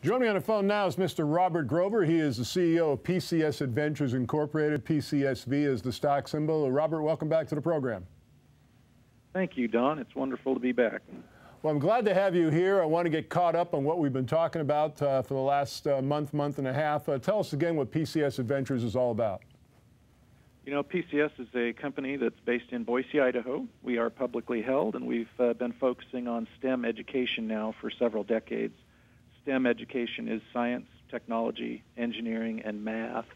Joining me on the phone now is Mr. Robert Grover. He is the CEO of PCS Edventures Incorporated. PCSV is the stock symbol. Robert, welcome back to the program. Thank you, Don. It's wonderful to be back. Well, I'm glad to have you here. I want to get caught up on what we've been talking about for the last month and a half. Tell us again what PCS Edventures is all about. You know, PCS is a company that's based in Boise, Idaho. We are publicly held, and we've been focusing on STEM education now for several decades. STEM education is science, technology, engineering, and math,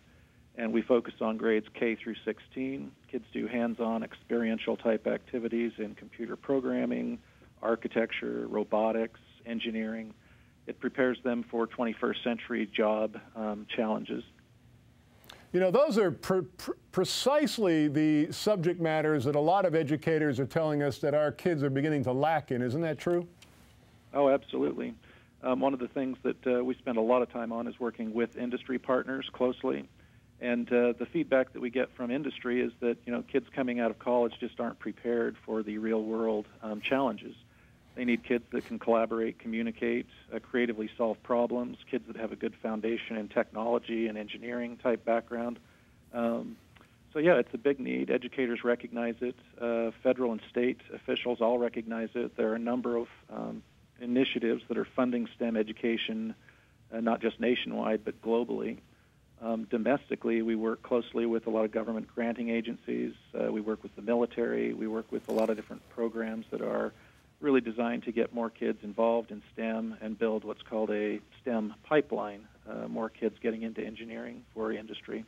and we focus on grades K through 16. Kids do hands-on experiential type activities in computer programming, architecture, robotics, engineering. It prepares them for 21st century job challenges. You know, those are precisely the subject matters that a lot of educators are telling us that our kids are beginning to lack in. Isn't that true? Oh, absolutely. One of the things that we spend a lot of time on is working with industry partners closely. And the feedback that we get from industry is that, you know, kids coming out of college just aren't prepared for the real world challenges. They need kids that can collaborate, communicate, creatively solve problems, kids that have a good foundation in technology and engineering type background. So yeah, it's a big need. Educators recognize it. Federal and state officials all recognize it. There are a number of initiatives that are funding STEM education, not just nationwide, but globally. Domestically, we work closely with a lot of government granting agencies. We work with the military. We work with a lot of different programs that are really designed to get more kids involved in STEM and build what's called a STEM pipeline, more kids getting into engineering for industry.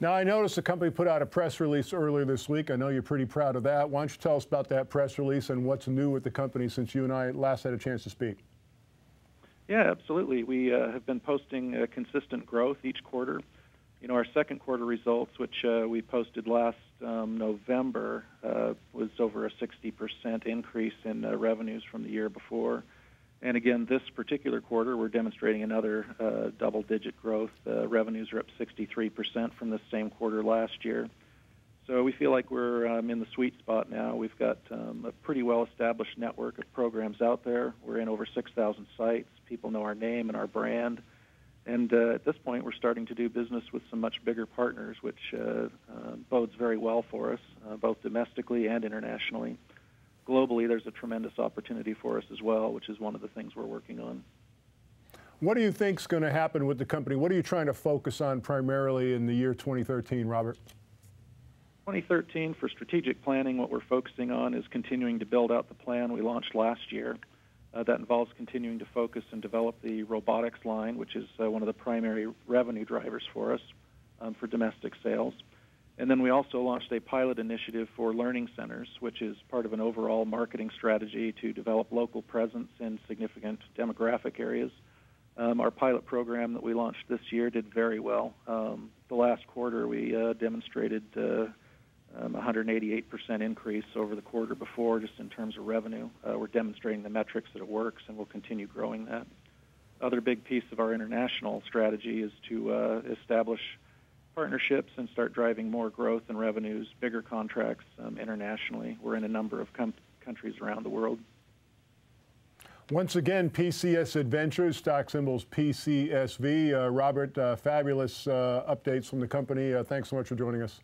Now, I noticed the company put out a press release earlier this week. I know you're pretty proud of that. Why don't you tell us about that press release and what's new with the company since you and I last had a chance to speak? Yeah, absolutely. We have been posting consistent growth each quarter. You know, our second quarter results, which we posted last November, was over a 60% increase in revenues from the year before. And again, this particular quarter, we're demonstrating another double-digit growth. Revenues are up 63% from the same quarter last year. So we feel like we're in the sweet spot now. We've got a pretty well-established network of programs out there. We're in over 6,000 sites. People know our name and our brand. And at this point, we're starting to do business with some much bigger partners, which bodes very well for us, both domestically and internationally. Globally, there's a tremendous opportunity for us as well, which is one of the things we're working on. What do you think is going to happen with the company? What are you trying to focus on primarily in the year 2013, Robert? 2013, for strategic planning, what we're focusing on is continuing to build out the plan we launched last year. That involves continuing to focus and develop the robotics line, which is one of the primary revenue drivers for us for domestic sales. And then we also launched a pilot initiative for learning centers, which is part of an overall marketing strategy to develop local presence in significant demographic areas. Our pilot program that we launched this year did very well. The last quarter, we demonstrated 188% increase over the quarter before, just in terms of revenue. We're demonstrating the metrics that it works, and we'll continue growing that. Other big piece of our international strategy is to establish partnerships and start driving more growth and revenues, bigger contracts internationally. We're in a number of countries around the world. Once again, PCS Edventures, stock symbols PCSV. Robert, fabulous updates from the company. Thanks so much for joining us.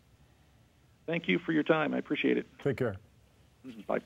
Thank you for your time. I appreciate it. Take care. Bye.